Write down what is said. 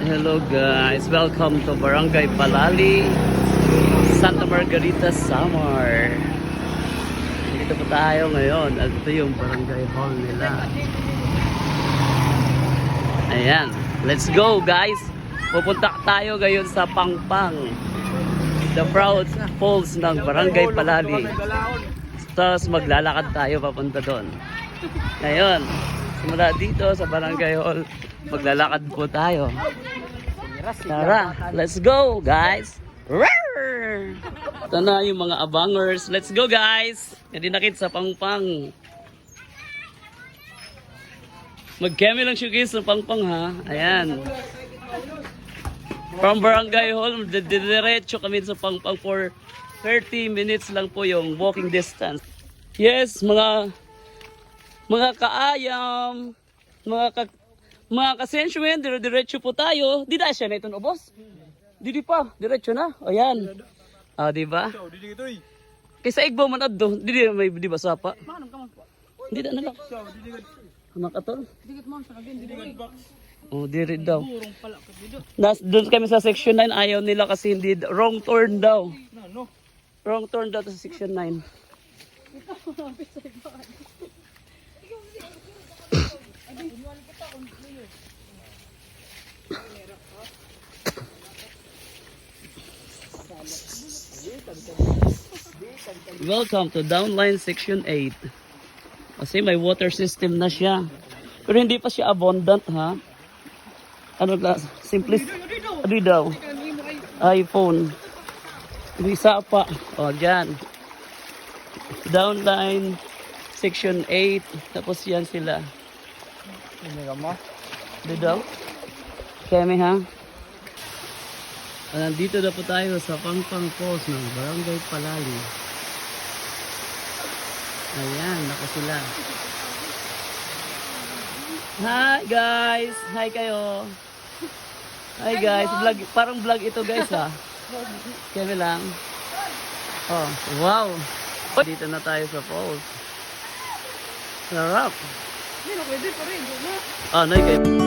Hello guys, welcome to Barangay Palali, Santa Margarita, Samar. Dito po tayo ngayon at ito yung barangay hall nila. Ayan, let's go guys. Pupunta tayo ngayon sa Pangpang, the proud falls ng Barangay Palali. Tapos maglalakad tayo papunta doon. Ngayon, simula dito sa barangay hall, maglalakad po tayo. Tara, let's go guys. Rawr! Ito na yung mga abangers. Let's go guys. Hindi nakit sa Pangpang. Mag-kemi lang showcase sa Pangpang ha. Ayan. From barangay hall, diretso kami sa Pangpang for 30 minutes lang po yung walking distance. Yes, mga kaayam, mga kasensyon, diretso po tayo. Di na siya na ito, no, boss? Di pa, diretso na. O yan. Ah, di ba? Kaysa igbo man addo, di may di ba sapa? Di na nalak. Anak atol. Oh, diri daw. Doon kami sa section 9, ayaw nila kasi hindi wrong turn daw. Wrong turn daw sa section 9. Welcome to Downline Section 8. Kasi may water system na siya. Pero hindi pa siya abundant ha. Ano ba? Simple. Ano daw? iPhone. Isa pa. O, dyan. Downline Section 8. Tapos yan sila. Ano daw? Kemi ha? Nandito na po tayo sa Pangpang Falls ng Barangay Palali. Ayan, naka sila. Hi guys! Hi kayo! Hi guys! Vlog, parang vlog ito guys ha. Kami lang. Oh, wow! Dito na tayo sa falls. Sarap! Ano kayo?